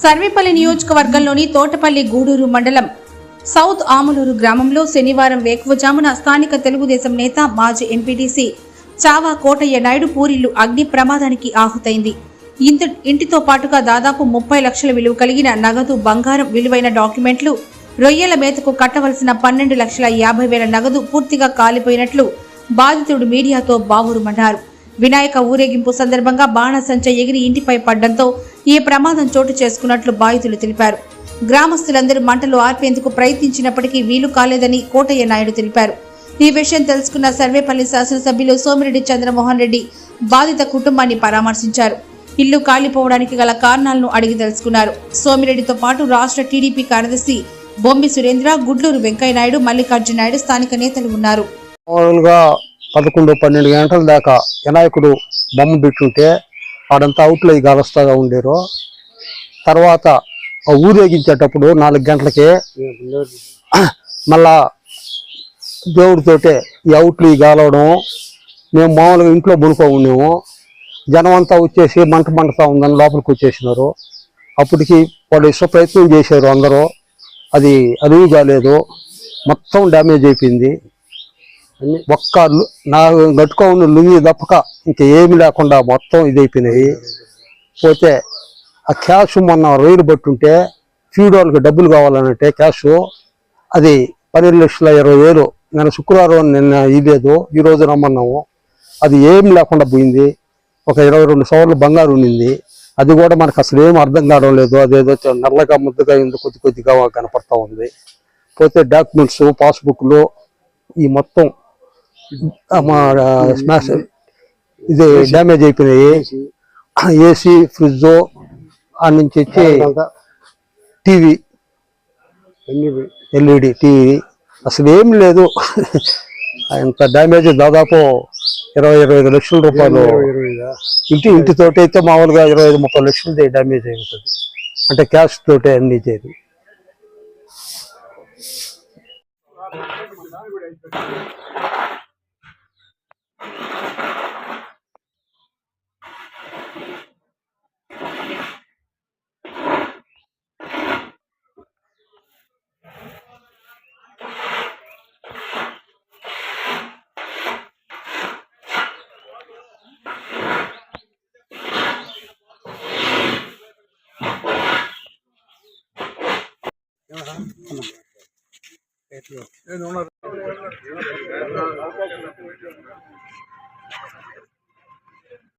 సర్వేపల్లి నియోజకవర్గంలోని తోటపల్లి గూడూరు మండలం సౌత్ ఆములూరు గ్రామంలో శనివారం వేకువజామున స్థానిక తెలుగుదేశం నేత మాజీ ఎంపీటీసీ చావా కోటయ్య నాయుడు పూరిల్లు అగ్ని ప్రమాదానికి ఆహుతైంది. ఇంటితో పాటుగా దాదాపు 30 లక్షల విలువ కలిగిన నగదు, బంగారం, విలువైన డాక్యుమెంట్లు, రొయ్యల మేతకు కట్టవలసిన 12,50,000 నగదు పూర్తిగా కాలిపోయినట్లు బాధితుడు మీడియాతో బావురుమన్నారు. వినాయక ఊరేగింపు సందర్భంగా బాణసంచ ఎగిరి ఇంటిపై పడ్డంతో ఈ ప్రమాదం చోటు చేసుకున్నట్లు బాధితులు తెలిపారు. గ్రామస్తులందరూ మంటలు ఆర్పేందుకు ప్రయత్నించినప్పటికీ వీలు కాలేదని కోటయ్య నాయుడు తెలిపారు. ఈ విషయం తెలుసుకున్న సర్వేపల్లి శాసనసభ్యులు సోమిరెడ్డి చంద్రమోహన్ రెడ్డి బాధిత కుటుంబాన్ని పరామర్శించారు. ఇల్లు కాలిపోవడానికి గల కారణాలను అడిగి తెలుసుకున్నారు. సోమిరెడ్డితో పాటు రాష్ట్ర టీడీపీ కార్యదర్శి బొమ్మి సురేంద్ర, గుడ్లూరు వెంకయ్య నాయుడు, మల్లికార్జున నాయుడు స్థానిక నేతలు ఉన్నారు. 11-12 గంటల దాకా వినాయకుడు బొమ్మ పెట్టుంటే ఆడంతా అవుట్లో గలస్తాగా ఉండేరు. తర్వాత ఊరేగించేటప్పుడు 4 గంటలకే మళ్ళా దేవుడితోటే ఈ అవుట్లు గాలవడం. మేము మామూలుగా ఇంట్లో బునుకో ఉన్నాము. జనం అంతా వచ్చేసి మంటతా ఉందని లోపలికి వచ్చేసినారు. అప్పటికి వాళ్ళు ఇష్ట ప్రయత్నం చేశారు అందరూ. అది అరువు కాలేదు, మొత్తం డ్యామేజ్ అయిపోయింది. ఒక్క నా గట్టుకో ఉన్న లుంగి తప్పక ఇంకేమి లేకుండా మొత్తం ఇదైపోయినాయి. పోతే ఆ క్యాష్ మొన్న రొయ్యలు పట్టుంటే ఫీడ్ వాళ్ళకి డబ్బులు కావాలనంటే క్యాష్ అది 12,20,000 నేను శుక్రవారం నిన్న ఇలేదు, ఈరోజు రమ్మన్నాము. అది ఏం లేకుండా పోయింది. ఒక 22 సవర్లు బంగారు ఉండింది. అది కూడా మనకు అసలు ఏం అర్థం కావడం లేదు. అదేదో నల్లగా ముద్దగా కొద్దిగా కనపడతా ఉంది. పోతే డాక్యుమెంట్స్, పాస్బుక్లు ఈ మొత్తం స్మాష్ ఇది డ్యామేజ్ అయిపోయినాయి. ఏసీ, ఫ్రిడ్జ్ ఆ నుంచి వచ్చి టీవీ, ఎల్ఈడి టీవీ అసలు ఏం లేదు. ఇంత డ్యామేజ్ దాదాపు 20-25 లక్షల రూపాయలు. ఇంటితోటి అయితే మామూలుగా 25-30 లక్షలది డ్యామేజ్ అయి ఉంటుంది. అంటే క్యాష్ తోటే అన్ని చేరి.